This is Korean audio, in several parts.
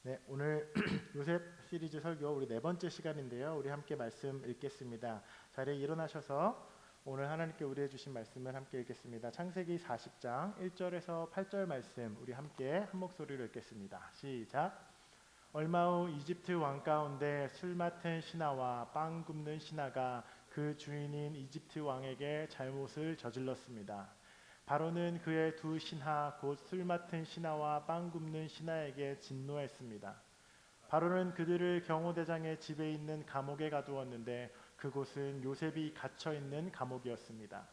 네, 오늘 요셉 시리즈 설교 우리 네 번째 시간인데요. 우리 함께 말씀 읽겠습니다. 자리에 일어나셔서 오늘 하나님께 우리해 주신 말씀을 함께 읽겠습니다. 창세기 40장 1절에서 8절 말씀 우리 함께 한 목소리로 읽겠습니다. 시작. 얼마 후 이집트 왕 가운데 술 맡은 신하와 빵 굽는 신하가 그 주인인 이집트 왕에게 잘못을 저질렀습니다. 바로는 그의 두 신하 곧 술 맡은 신하와 빵 굽는 신하에게 진노했습니다. 바로는 그들을 경호대장의 집에 있는 감옥에 가두었는데 그곳은 요셉이 갇혀 있는 감옥이었습니다.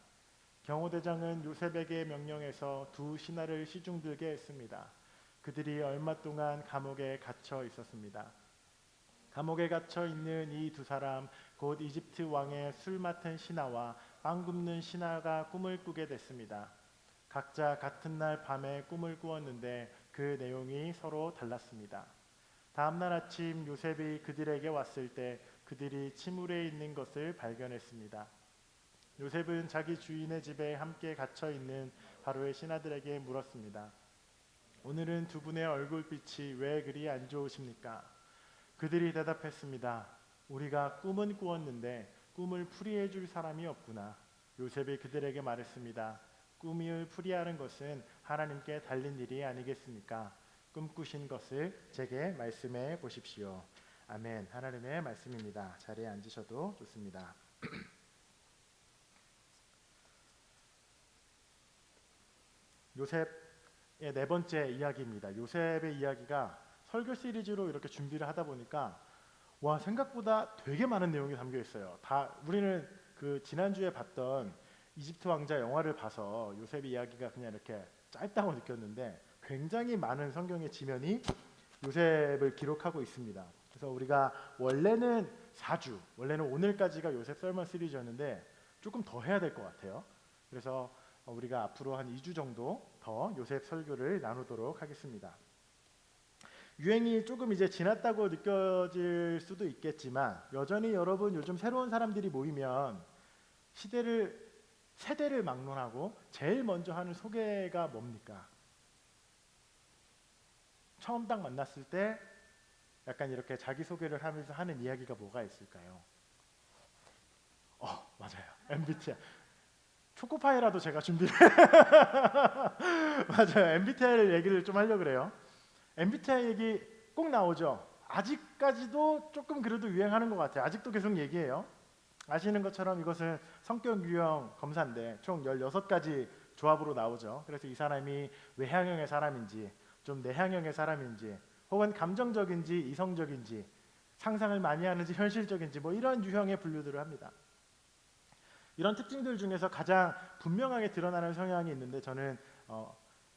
경호대장은 요셉에게 명령해서 두 신하를 시중들게 했습니다. 그들이 얼마 동안 감옥에 갇혀 있었습니다. 감옥에 갇혀 있는 이 두 사람 곧 이집트 왕의 술 맡은 신하와 빵 굽는 신하가 꿈을 꾸게 됐습니다. 각자 같은 날 밤에 꿈을 꾸었는데 그 내용이 서로 달랐습니다. 다음 날 아침 요셉이 그들에게 왔을 때 그들이 침울해 있는 것을 발견했습니다. 요셉은 자기 주인의 집에 함께 갇혀 있는 바로의 신하들에게 물었습니다. 오늘은 두 분의 얼굴빛이 왜 그리 안 좋으십니까? 그들이 대답했습니다. 우리가 꿈은 꾸었는데 꿈을 풀이해 줄 사람이 없구나. 요셉이 그들에게 말했습니다. 꿈을 풀이하는 것은 하나님께 달린 일이 아니겠습니까? 꿈꾸신 것을 제게 말씀해 보십시오. 아멘. 하나님의 말씀입니다. 자리에 앉으셔도 좋습니다. 요셉의 네 번째 이야기입니다. 요셉의 이야기가 설교 시리즈로 이렇게 준비를 하다 보니까 와, 생각보다 되게 많은 내용이 담겨 있어요. 다 우리는 그 지난주에 봤던 이집트 왕자 영화를 봐서 요셉의 이야기가 그냥 이렇게 짧다고 느꼈는데 굉장히 많은 성경의 지면이 요셉을 기록하고 있습니다. 그래서 우리가 원래는 4주, 원래는 오늘까지가 요셉 설문 시리즈였는데 조금 더 해야 될 것 같아요. 그래서 우리가 앞으로 한 2주 정도 더 요셉 설교를 나누도록 하겠습니다. 유행이 조금 이제 지났다고 느껴질 수도 있겠지만 여전히 여러분 요즘 새로운 사람들이 모이면 세대를 막론하고 제일 먼저 하는 소개가 뭡니까? 처음 딱 만났을 때 약간 이렇게 자기소개를 하면서 하는 이야기가 뭐가 있을까요? 맞아요. MBTI. 초코파이라도 제가 준비를 맞아요. MBTI 얘기를 좀 하려고 그래요. MBTI 얘기 꼭 나오죠. 아직까지도 조금 그래도 유행하는 것 같아요. 아직도 계속 얘기해요. 아시는 것처럼 이것은 성격 유형 검사인데 총 16가지 조합으로 나오죠. 그래서 이 사람이 외향형의 사람인지 좀 내향형의 사람인지 혹은 감정적인지 이성적인지 상상을 많이 하는지 현실적인지 뭐 이런 유형의 분류들을 합니다. 이런 특징들 중에서 가장 분명하게 드러나는 성향이 있는데 저는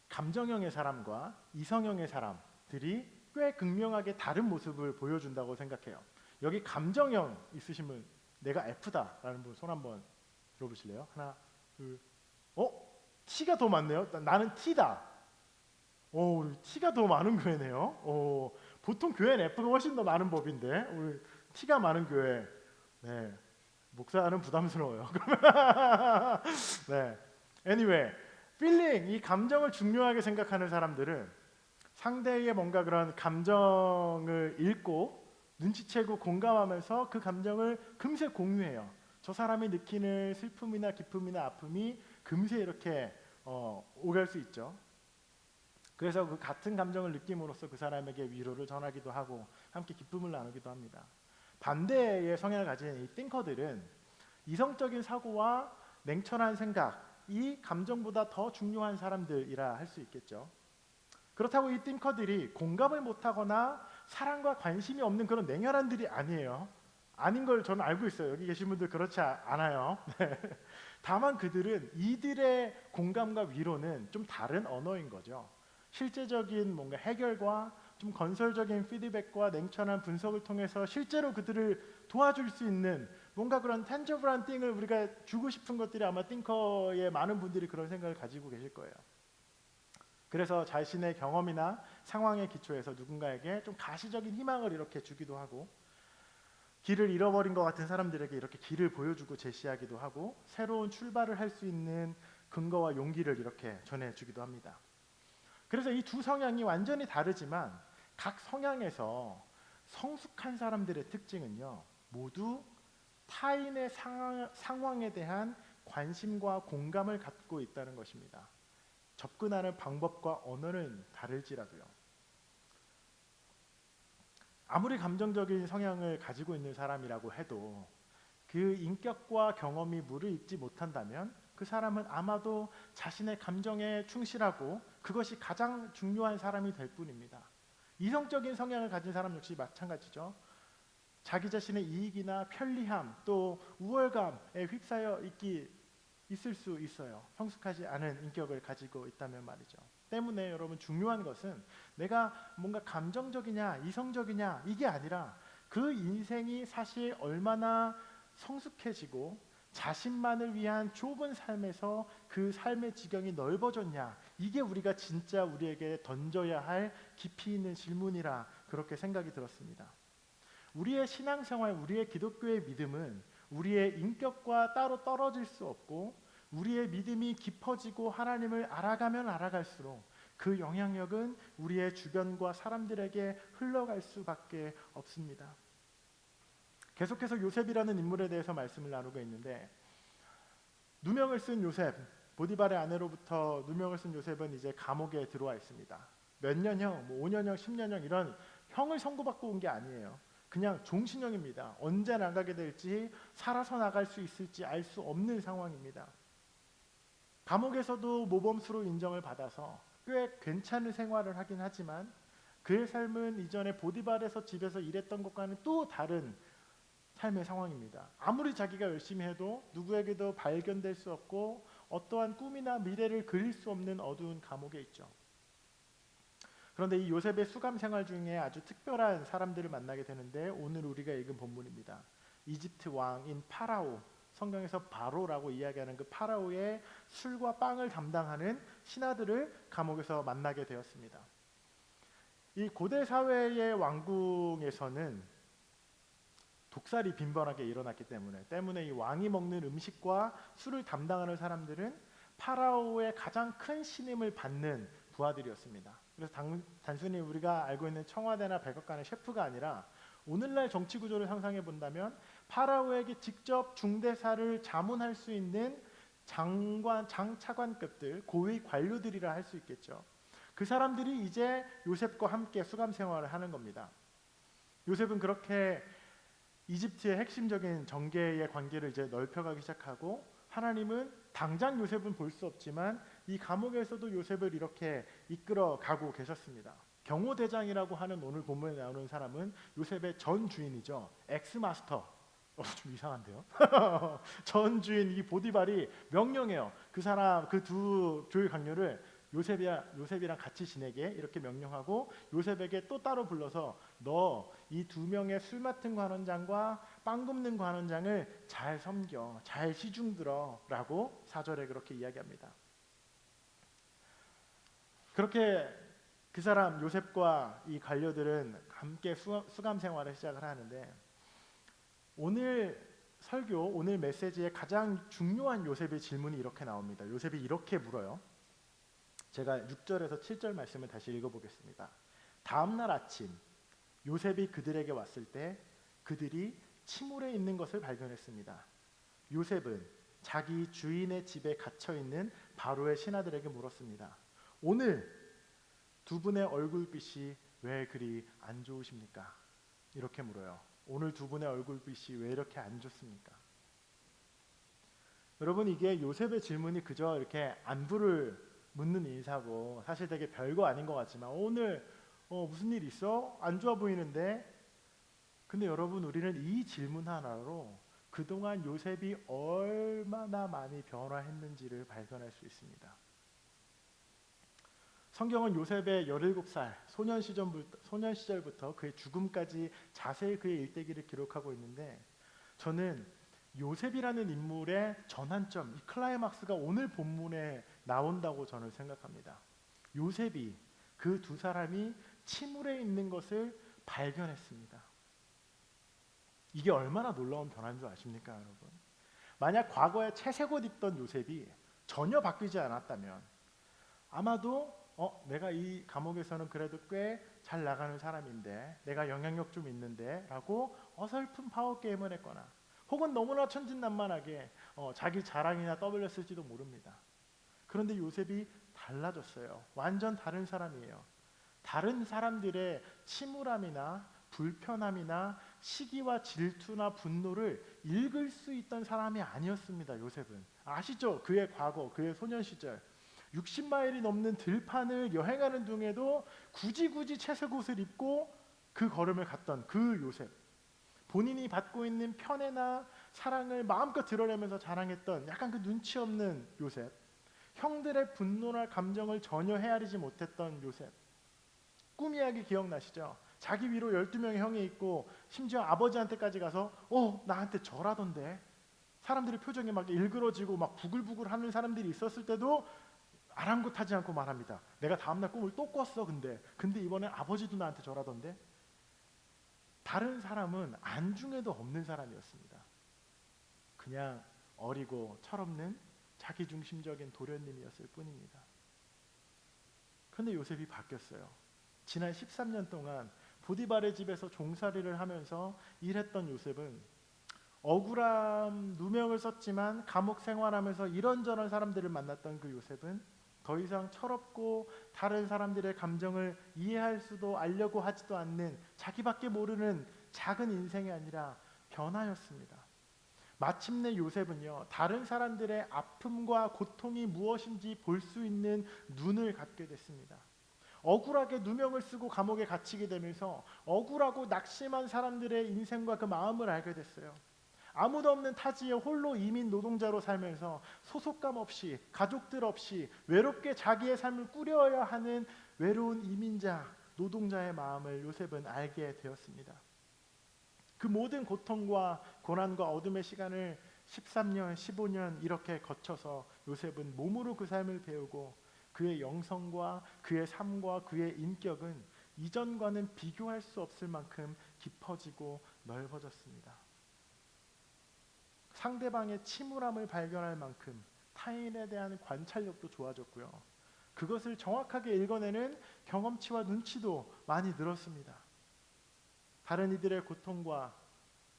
감정형의 사람과 이성형의 사람들이 꽤 극명하게 다른 모습을 보여준다고 생각해요. 여기 감정형 있으신 분, 내가 F다라는 분 손 한번 들어보실래요? 하나, 둘, T가 더 많네요. 나는 T다. 우리 T가 더 많은 교회네요. 보통 교회는 F가 훨씬 더 많은 법인데 우리 T가 많은 교회. 네, 목사는 부담스러워요. 네, anyway, feeling, 이 감정을 중요하게 생각하는 사람들은 상대의 뭔가 그런 감정을 읽고 눈치채고 공감하면서 그 감정을 금세 공유해요. 저 사람이 느끼는 슬픔이나 기쁨이나 아픔이 금세 이렇게 오갈 수 있죠. 그래서 그 같은 감정을 느낌으로써 그 사람에게 위로를 전하기도 하고 함께 기쁨을 나누기도 합니다. 반대의 성향을 가진 이 띵커들은 이성적인 사고와 냉철한 생각이 감정보다 더 중요한 사람들이라 할 수 있겠죠. 그렇다고 이 띵커들이 공감을 못하거나 사랑과 관심이 없는 그런 냉혈한들이 아니에요. 아닌 걸 저는 알고 있어요. 여기 계신 분들 그렇지 않아요. 다만 그들은 이들의 공감과 위로는 좀 다른 언어인 거죠. 실제적인 뭔가 해결과 좀 건설적인 피드백과 냉철한 분석을 통해서 실제로 그들을 도와줄 수 있는 뭔가 그런 tangible thing을 우리가 주고 싶은 것들이 아마 띵커의 많은 분들이 그런 생각을 가지고 계실 거예요. 그래서 자신의 경험이나 상황에 기초해서 누군가에게 좀 가시적인 희망을 이렇게 주기도 하고 길을 잃어버린 것 같은 사람들에게 이렇게 길을 보여주고 제시하기도 하고 새로운 출발을 할 수 있는 근거와 용기를 이렇게 전해주기도 합니다. 그래서 이 두 성향이 완전히 다르지만 각 성향에서 성숙한 사람들의 특징은요, 모두 타인의 상황에 대한 관심과 공감을 갖고 있다는 것입니다. 접근하는 방법과 언어는 다를지라도요. 아무리 감정적인 성향을 가지고 있는 사람이라고 해도 그 인격과 경험이 무르익지 못한다면 그 사람은 아마도 자신의 감정에 충실하고 그것이 가장 중요한 사람이 될 뿐입니다. 이성적인 성향을 가진 사람 역시 마찬가지죠. 자기 자신의 이익이나 편리함 또 우월감에 휩싸여 있을 수 있어요. 성숙하지 않은 인격을 가지고 있다면 말이죠. 때문에 여러분 중요한 것은 내가 뭔가 감정적이냐 이성적이냐 이게 아니라 그 인생이 사실 얼마나 성숙해지고 자신만을 위한 좁은 삶에서 그 삶의 지경이 넓어졌냐, 이게 우리가 진짜 우리에게 던져야 할 깊이 있는 질문이라 그렇게 생각이 들었습니다. 우리의 신앙생활, 우리의 기독교의 믿음은 우리의 인격과 따로 떨어질 수 없고 우리의 믿음이 깊어지고 하나님을 알아가면 알아갈수록 그 영향력은 우리의 주변과 사람들에게 흘러갈 수밖에 없습니다. 계속해서 요셉이라는 인물에 대해서 말씀을 나누고 있는데, 누명을 쓴 요셉, 보디발의 아내로부터 누명을 쓴 요셉은 이제 감옥에 들어와 있습니다. 몇 년형, 5년형, 10년형 이런 형을 선고받고 온 게 아니에요. 그냥 종신형입니다. 언제 나가게 될지, 살아서 나갈 수 있을지 알 수 없는 상황입니다. 감옥에서도 모범수로 인정을 받아서 꽤 괜찮은 생활을 하긴 하지만 그의 삶은 이전에 보디발에서 집에서 일했던 것과는 또 다른 삶의 상황입니다. 아무리 자기가 열심히 해도 누구에게도 발견될 수 없고 어떠한 꿈이나 미래를 그릴 수 없는 어두운 감옥에 있죠. 그런데 이 요셉의 수감 생활 중에 아주 특별한 사람들을 만나게 되는데, 오늘 우리가 읽은 본문입니다. 이집트 왕인 파라오, 성경에서 바로라고 이야기하는 그 파라오의 술과 빵을 담당하는 신하들을 감옥에서 만나게 되었습니다. 이 고대 사회의 왕궁에서는 독살이 빈번하게 일어났기 때문에 이 왕이 먹는 음식과 술을 담당하는 사람들은 파라오의 가장 큰 신임을 받는 부하들이었습니다. 그래서 단순히 우리가 알고 있는 청와대나 백악관의 셰프가 아니라 오늘날 정치 구조를 상상해 본다면 파라오에게 직접 중대사를 자문할 수 있는 장관, 장차관급들, 고위 관료들이라 할 수 있겠죠. 그 사람들이 이제 요셉과 함께 수감 생활을 하는 겁니다. 요셉은 그렇게 이집트의 핵심적인 정계의 관계를 이제 넓혀가기 시작하고, 하나님은 당장 요셉은 볼 수 없지만 이 감옥에서도 요셉을 이렇게 이끌어 가고 계셨습니다. 경호대장이라고 하는 오늘 본문에 나오는 사람은 요셉의 전 주인이죠. 엑스마스터. 좀 이상한데요. 전 주인 이 보디발이 명령해요. 그 사람, 그 두 조의 강요를 요셉이랑 같이 지내게 이렇게 명령하고, 요셉에게 또 따로 불러서 너 이 두 명의 술 맡은 관원장과 빵 굽는 관원장을 잘 섬겨, 잘 시중 들어라고 4절에 그렇게 이야기합니다. 그렇게 그 사람 요셉과 이 관료들은 함께 수감 생활을 시작을 하는데, 오늘 설교, 오늘 메시지의 가장 중요한 요셉의 질문이 이렇게 나옵니다. 요셉이 이렇게 물어요. 제가 6절에서 7절 말씀을 다시 읽어보겠습니다. 다음 날 아침 요셉이 그들에게 왔을 때 그들이 침울해 있는 것을 발견했습니다. 요셉은 자기 주인의 집에 갇혀있는 바로의 신하들에게 물었습니다. 오늘 두 분의 얼굴빛이 왜 그리 안 좋으십니까? 이렇게 물어요. 오늘 두 분의 얼굴빛이 왜 이렇게 안 좋습니까? 여러분, 이게 요셉의 질문이 그저 이렇게 안부를 묻는 인사고 사실 되게 별거 아닌 것 같지만, 오늘 무슨 일 있어? 안 좋아 보이는데? 근데 여러분, 우리는 이 질문 하나로 그동안 요셉이 얼마나 많이 변화했는지를 발견할 수 있습니다. 성경은 요셉의 17살 소년 시절부터 그의 죽음까지 자세히 그의 일대기를 기록하고 있는데, 저는 요셉이라는 인물의 전환점, 이 클라이막스가 오늘 본문에 나온다고 저는 생각합니다. 요셉이, 그 두 사람이 침울해 있는 것을 발견했습니다. 이게 얼마나 놀라운 변화인 줄 아십니까, 여러분? 만약 과거에 채색옷 입던 요셉이 전혀 바뀌지 않았다면 아마도 내가 이 감옥에서는 그래도 꽤 잘 나가는 사람인데, 내가 영향력 좀 있는데 라고 어설픈 파워게임을 했거나, 혹은 너무나 천진난만하게 자기 자랑이나 떠벌렸을지도 모릅니다. 그런데 요셉이 달라졌어요. 완전 다른 사람이에요. 다른 사람들의 침울함이나 불편함이나 시기와 질투나 분노를 읽을 수 있던 사람이 아니었습니다. 요셉은 아시죠? 그의 과거, 그의 소년 시절 60마일이 넘는 들판을 여행하는 중에도 굳이 채색옷을 입고 그 걸음을 갔던 그 요셉, 본인이 받고 있는 편애나 사랑을 마음껏 드러내면서 자랑했던 약간 그 눈치 없는 요셉, 형들의 분노나 감정을 전혀 헤아리지 못했던 요셉. 꿈 이야기 기억나시죠? 자기 위로 12명의 형이 있고 심지어 아버지한테까지 가서 나한테 절하던데, 사람들의 표정이 막 일그러지고 막 부글부글 하는 사람들이 있었을 때도 아랑곳하지 않고 말합니다. 내가 다음날 꿈을 또 꿨어. 근데 이번엔 아버지도 나한테 절하던데. 다른 사람은 안중에도 없는 사람이었습니다. 그냥 어리고 철없는 자기중심적인 도련님이었을 뿐입니다. 그런데 요셉이 바뀌었어요. 지난 13년 동안 보디발의 집에서 종살이를 하면서 일했던 요셉은 억울함 누명을 썼지만 감옥 생활하면서 이런저런 사람들을 만났던 그 요셉은 더 이상 철없고 다른 사람들의 감정을 이해할 수도 알려고 하지도 않는 자기밖에 모르는 작은 인생이 아니라 변화였습니다. 마침내 요셉은요, 다른 사람들의 아픔과 고통이 무엇인지 볼 수 있는 눈을 갖게 됐습니다. 억울하게 누명을 쓰고 감옥에 갇히게 되면서 억울하고 낙심한 사람들의 인생과 그 마음을 알게 됐어요. 아무도 없는 타지에 홀로 이민 노동자로 살면서 소속감 없이, 가족들 없이 외롭게 자기의 삶을 꾸려야 하는 외로운 이민자, 노동자의 마음을 요셉은 알게 되었습니다. 그 모든 고통과 고난과 어둠의 시간을 13년, 15년 이렇게 거쳐서 요셉은 몸으로 그 삶을 배우고, 그의 영성과 그의 삶과 그의 인격은 이전과는 비교할 수 없을 만큼 깊어지고 넓어졌습니다. 상대방의 침울함을 발견할 만큼 타인에 대한 관찰력도 좋아졌고요. 그것을 정확하게 읽어내는 경험치와 눈치도 많이 늘었습니다. 다른 이들의 고통과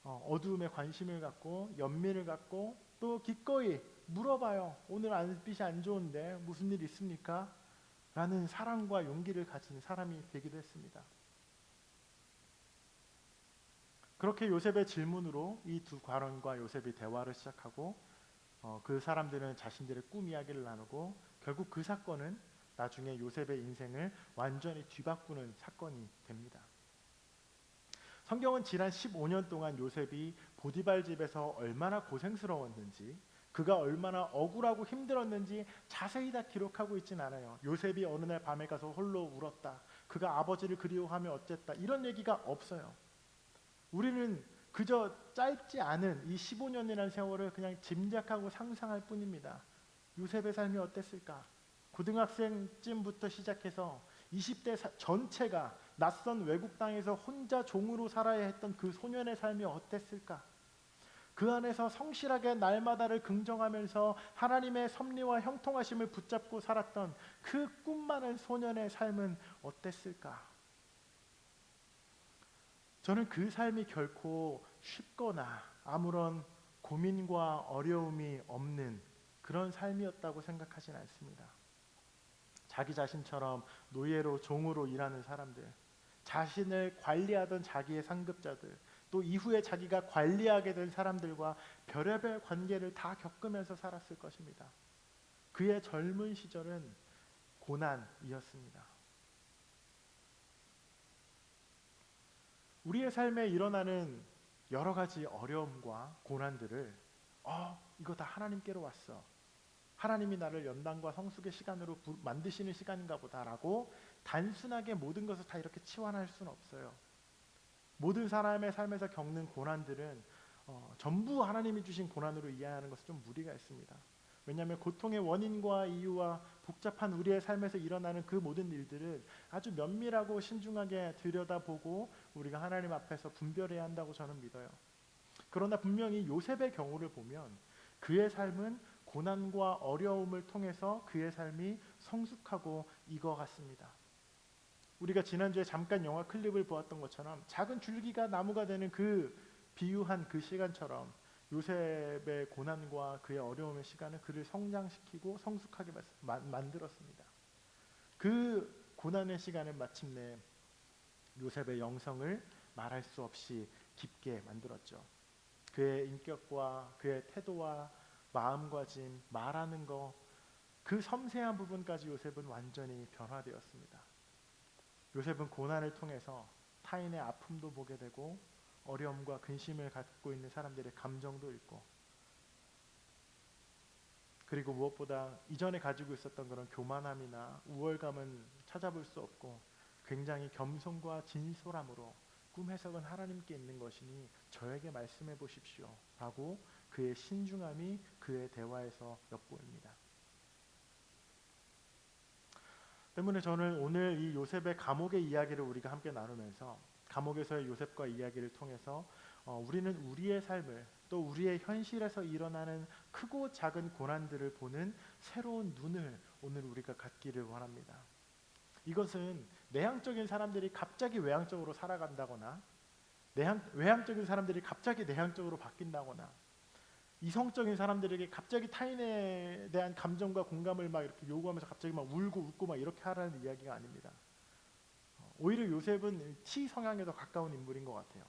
어두움에 관심을 갖고 연민을 갖고 또 기꺼이 물어봐요. 오늘 빛이 안 좋은데 무슨 일 있습니까? 라는 사랑과 용기를 가진 사람이 되기도 했습니다. 그렇게 요셉의 질문으로 이 두 관원과 요셉이 대화를 시작하고 그 사람들은 자신들의 꿈 이야기를 나누고, 결국 그 사건은 나중에 요셉의 인생을 완전히 뒤바꾸는 사건이 됩니다. 성경은 지난 15년 동안 요셉이 보디발 집에서 얼마나 고생스러웠는지, 그가 얼마나 억울하고 힘들었는지 자세히 다 기록하고 있진 않아요. 요셉이 어느 날 밤에 가서 홀로 울었다, 그가 아버지를 그리워하며 어쨌다, 이런 얘기가 없어요. 우리는 그저 짧지 않은 이 15년이라는 세월을 그냥 짐작하고 상상할 뿐입니다. 요셉의 삶이 어땠을까? 고등학생쯤부터 시작해서 20대 전체가 낯선 외국 땅에서 혼자 종으로 살아야 했던 그 소년의 삶이 어땠을까? 그 안에서 성실하게 날마다를 긍정하면서 하나님의 섭리와 형통하심을 붙잡고 살았던 그 꿈 많은 소년의 삶은 어땠을까? 저는 그 삶이 결코 쉽거나 아무런 고민과 어려움이 없는 그런 삶이었다고 생각하진 않습니다. 자기 자신처럼 노예로 종으로 일하는 사람들, 자신을 관리하던 자기의 상급자들, 또 이후에 자기가 관리하게 된 사람들과 별의별 관계를 다 겪으면서 살았을 것입니다. 그의 젊은 시절은 고난이었습니다. 우리의 삶에 일어나는 여러 가지 어려움과 고난들을 이거 다 하나님께로 왔어, 하나님이 나를 연단과 성숙의 시간으로 만드시는 시간인가 보다라고 단순하게 모든 것을 다 이렇게 치환할 수는 없어요. 모든 사람의 삶에서 겪는 고난들은 전부 하나님이 주신 고난으로 이해하는 것은 좀 무리가 있습니다. 왜냐하면 고통의 원인과 이유와 복잡한 우리의 삶에서 일어나는 그 모든 일들을 아주 면밀하고 신중하게 들여다보고 우리가 하나님 앞에서 분별해야 한다고 저는 믿어요. 그러나 분명히 요셉의 경우를 보면 그의 삶은 고난과 어려움을 통해서 그의 삶이 성숙하고 익어갔습니다. 우리가 지난주에 잠깐 영화 클립을 보았던 것처럼 작은 줄기가 나무가 되는 그 비유한 그 시간처럼 요셉의 고난과 그의 어려움의 시간은 그를 성장시키고 성숙하게 만들었습니다. 그 고난의 시간은 마침내 요셉의 영성을 말할 수 없이 깊게 만들었죠. 그의 인격과 그의 태도와 마음가짐, 말하는 거, 그 섬세한 부분까지 요셉은 완전히 변화되었습니다. 요셉은 고난을 통해서 타인의 아픔도 보게 되고 어려움과 근심을 갖고 있는 사람들의 감정도 읽고, 그리고 무엇보다 이전에 가지고 있었던 그런 교만함이나 우월감은 찾아볼 수 없고 굉장히 겸손과 진솔함으로 꿈 해석은 하나님께 있는 것이니 저에게 말씀해 보십시오 라고 그의 신중함이 그의 대화에서 엿보입니다. 때문에 저는 오늘 이 요셉의 감옥의 이야기를 우리가 함께 나누면서 감옥에서의 요셉과 이야기를 통해서 우리는 우리의 삶을, 또 우리의 현실에서 일어나는 크고 작은 고난들을 보는 새로운 눈을 오늘 우리가 갖기를 원합니다. 이것은 내향적인 사람들이 갑자기 외향적으로 살아간다거나 외향적인 사람들이 갑자기 내향적으로 바뀐다거나 이성적인 사람들에게 갑자기 타인에 대한 감정과 공감을 막 이렇게 요구하면서 갑자기 막 울고 웃고 막 이렇게 하라는 이야기가 아닙니다. 오히려 요셉은 T 성향에 더 가까운 인물인 것 같아요.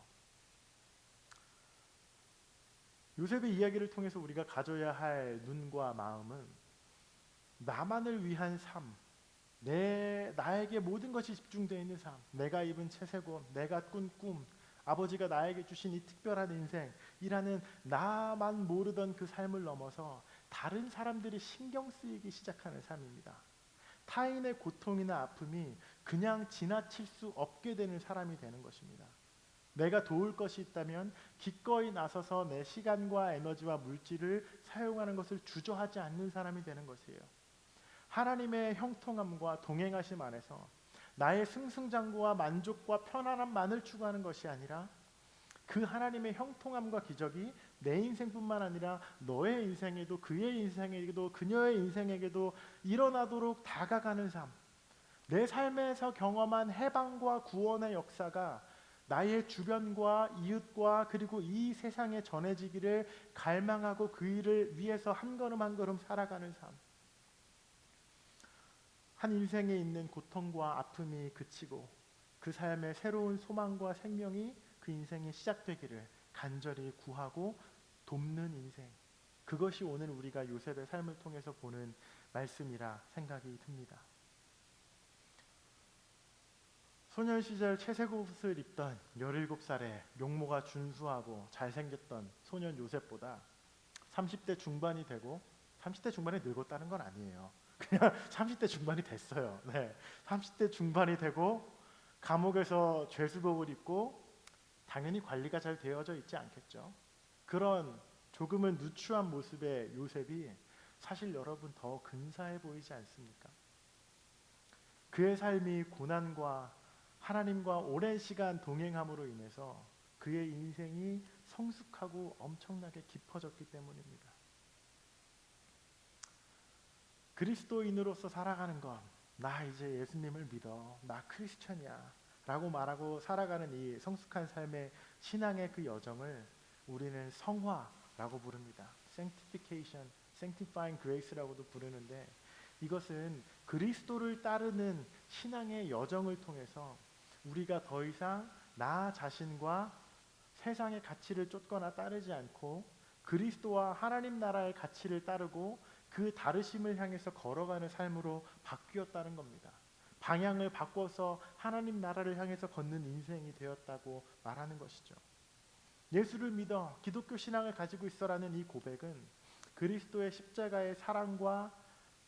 요셉의 이야기를 통해서 우리가 가져야 할 눈과 마음은 나만을 위한 삶, 나에게 모든 것이 집중되어 있는 삶, 내가 입은 채색옷, 내가 꾼 꿈, 아버지가 나에게 주신 이 특별한 인생이라는 나만 모르던 그 삶을 넘어서 다른 사람들이 신경 쓰이기 시작하는 삶입니다. 타인의 고통이나 아픔이 그냥 지나칠 수 없게 되는 사람이 되는 것입니다. 내가 도울 것이 있다면 기꺼이 나서서 내 시간과 에너지와 물질을 사용하는 것을 주저하지 않는 사람이 되는 것이에요. 하나님의 형통함과 동행하심 안에서 나의 승승장구와 만족과 편안함만을 추구하는 것이 아니라 그 하나님의 형통함과 기적이 내 인생뿐만 아니라 너의 인생에도, 그의 인생에게도, 그녀의 인생에게도 일어나도록 다가가는 삶, 내 삶에서 경험한 해방과 구원의 역사가 나의 주변과 이웃과 그리고 이 세상에 전해지기를 갈망하고 그 일을 위해서 한 걸음 한 걸음 살아가는 삶, 한 인생에 있는 고통과 아픔이 그치고 그 삶에 새로운 소망과 생명이 그 인생이 시작되기를 간절히 구하고 돕는 인생, 그것이 오늘 우리가 요셉의 삶을 통해서 보는 말씀이라 생각이 듭니다. 소년 시절 채색옷을 입던 17살의 용모가 준수하고 잘생겼던 소년 요셉보다 30대 중반이 되고, 30대 중반에 늙었다는 건 아니에요. 그냥 30대 중반이 됐어요. 네, 30대 중반이 되고 감옥에서 죄수복을 입고 당연히 관리가 잘 되어져 있지 않겠죠. 그런 조금은 누추한 모습의 요셉이 사실 여러분 더 근사해 보이지 않습니까? 그의 삶이 고난과 하나님과 오랜 시간 동행함으로 인해서 그의 인생이 성숙하고 엄청나게 깊어졌기 때문입니다. 그리스도인으로서 살아가는 것, 나 이제 예수님을 믿어, 나 크리스천이야 라고 말하고 살아가는 이 성숙한 삶의 신앙의 그 여정을 우리는 성화라고 부릅니다. Sanctification, Sanctifying Grace라고도 부르는데, 이것은 그리스도를 따르는 신앙의 여정을 통해서 우리가 더 이상 나 자신과 세상의 가치를 쫓거나 따르지 않고 그리스도와 하나님 나라의 가치를 따르고 그 다르심을 향해서 걸어가는 삶으로 바뀌었다는 겁니다. 방향을 바꿔서 하나님 나라를 향해서 걷는 인생이 되었다고 말하는 것이죠. 예수를 믿어 기독교 신앙을 가지고 있어라는 이 고백은 그리스도의 십자가의 사랑과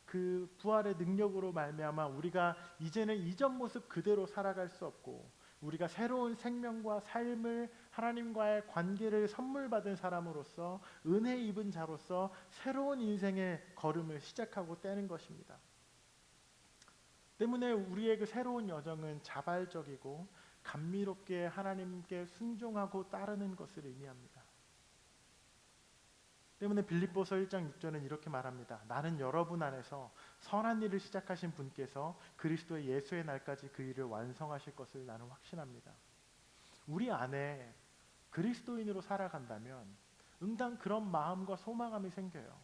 그 부활의 능력으로 말미암아 우리가 이제는 이전 모습 그대로 살아갈 수 없고, 우리가 새로운 생명과 삶을, 하나님과의 관계를 선물 받은 사람으로서, 은혜 입은 자로서 새로운 인생의 걸음을 시작하고 떼는 것입니다. 때문에 우리의 그 새로운 여정은 자발적이고 감미롭게 하나님께 순종하고 따르는 것을 의미합니다. 때문에 빌립보서 1장 6절은 이렇게 말합니다. 나는 여러분 안에서 선한 일을 시작하신 분께서 그리스도의 예수의 날까지 그 일을 완성하실 것을 나는 확신합니다. 우리 안에 그리스도인으로 살아간다면 응당 그런 마음과 소망감이 생겨요.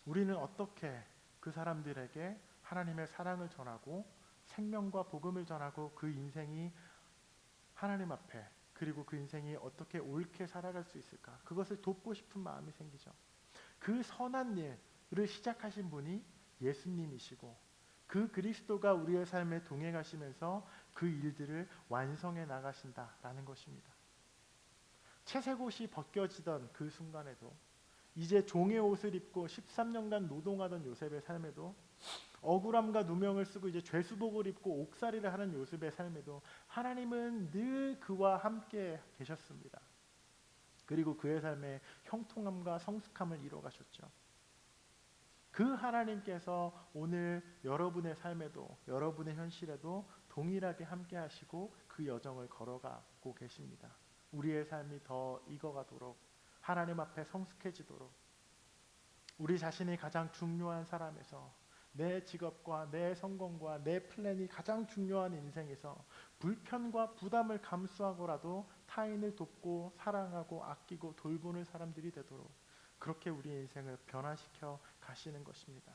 우리는 어떻게 그 사람들에게 하나님의 사랑을 전하고 생명과 복음을 전하고 그 인생이 하나님 앞에 그리고 그 인생이 어떻게 옳게 살아갈 수 있을까? 그것을 돕고 싶은 마음이 생기죠. 그 선한 일을 시작하신 분이 예수님이시고 그 그리스도가 우리의 삶에 동행하시면서 그 일들을 완성해 나가신다라는 것입니다. 채색옷이 벗겨지던 그 순간에도 이제 종의 옷을 입고 13년간 노동하던 요셉의 삶에도 억울함과 누명을 쓰고 이제 죄수복을 입고 옥살이를 하는 요셉의 삶에도 하나님은 늘 그와 함께 계셨습니다. 그리고 그의 삶에 형통함과 성숙함을 이뤄가셨죠. 그 하나님께서 오늘 여러분의 삶에도 여러분의 현실에도 동일하게 함께 하시고 그 여정을 걸어가고 계십니다. 우리의 삶이 더 익어가도록 하나님 앞에 성숙해지도록 우리 자신이 가장 중요한 사람에서 내 직업과 내 성공과 내 플랜이 가장 중요한 인생에서 불편과 부담을 감수하고라도 타인을 돕고 사랑하고 아끼고 돌보는 사람들이 되도록 그렇게 우리의 인생을 변화시켜 가시는 것입니다.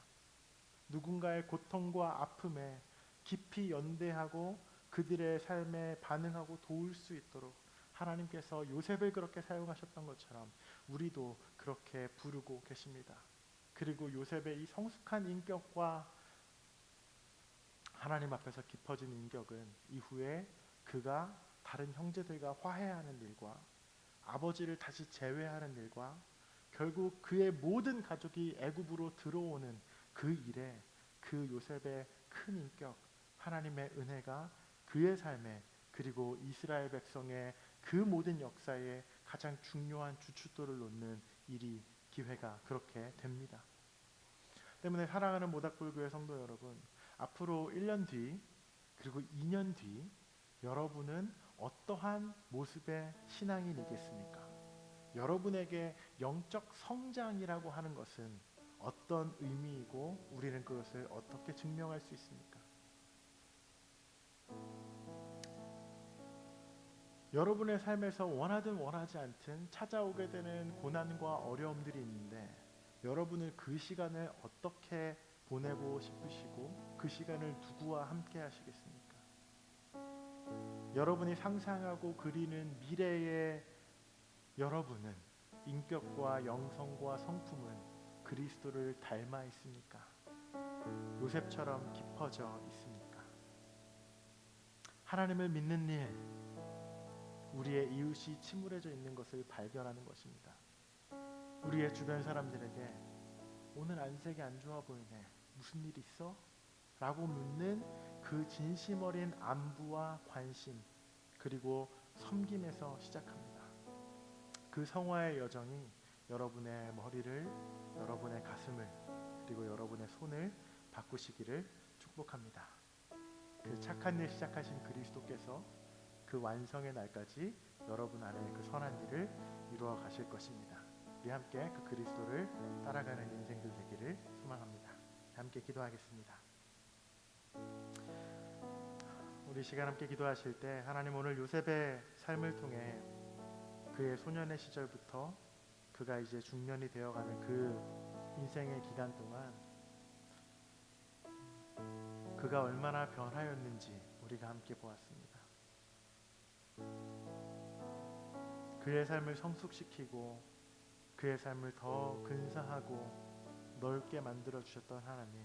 누군가의 고통과 아픔에 깊이 연대하고 그들의 삶에 반응하고 도울 수 있도록 하나님께서 요셉을 그렇게 사용하셨던 것처럼 우리도 그렇게 부르고 계십니다. 그리고 요셉의 이 성숙한 인격과 하나님 앞에서 깊어진 인격은 이후에 그가 다른 형제들과 화해하는 일과 아버지를 다시 재회하는 일과 결국 그의 모든 가족이 애굽으로 들어오는 그 일에 그 요셉의 큰 인격, 하나님의 은혜가 그의 삶에 그리고 이스라엘 백성의 그 모든 역사에 가장 중요한 주춧돌을 놓는 일이 기회가 그렇게 됩니다. 때문에 사랑하는 모닥불교회 성도 여러분, 앞으로 1년 뒤 그리고 2년 뒤 여러분은 어떠한 모습의 신앙인이겠습니까? 여러분에게 영적 성장이라고 하는 것은 어떤 의미이고 우리는 그것을 어떻게 증명할 수 있습니까? 여러분의 삶에서 원하든 원하지 않든 찾아오게 되는 고난과 어려움들이 있는데 여러분은 그 시간을 어떻게 보내고 싶으시고 그 시간을 누구와 함께 하시겠습니까? 여러분이 상상하고 그리는 미래의 여러분은 인격과 영성과 성품은 그리스도를 닮아 있습니까? 요셉처럼 깊어져 있습니까? 하나님을 믿는 일, 우리의 이웃이 침울해져 있는 것을 발견하는 것입니다. 우리의 주변 사람들에게 오늘 안색이 안 좋아 보이네. 무슨 일 있어? 라고 묻는 그 진심 어린 안부와 관심 그리고 섬김에서 시작합니다. 그 성화의 여정이 여러분의 머리를, 여러분의 가슴을 그리고 여러분의 손을 바꾸시기를 축복합니다. 그 착한 일 시작하신 그리스도께서 그 완성의 날까지 여러분 안에 그 선한 일을 이루어 가실 것입니다. 우리 함께 그 그리스도를 따라가는 인생들 되기를 소망합니다. 함께 기도하겠습니다. 우리 시간 함께 기도하실 때 하나님 오늘 요셉의 삶을 통해 그의 소년의 시절부터 그가 이제 중년이 되어가는 그 인생의 기간 동안 그가 얼마나 변하였는지 우리가 함께 보았습니다. 그의 삶을 성숙시키고 그의 삶을 더 근사하고 넓게 만들어 주셨던 하나님,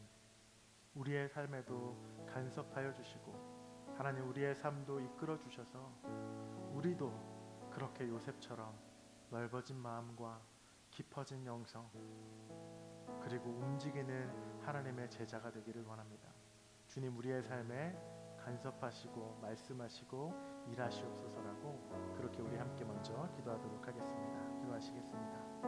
우리의 삶에도 간섭하여 주시고 하나님 우리의 삶도 이끌어 주셔서 우리도 그렇게 요셉처럼 넓어진 마음과 깊어진 영성 그리고 움직이는 하나님의 제자가 되기를 원합니다. 주님 우리의 삶에 간섭하시고 말씀하시고 일하시옵소서라고 그렇게 우리 함께 먼저 기도하도록 하겠습니다. 기도하시겠습니다.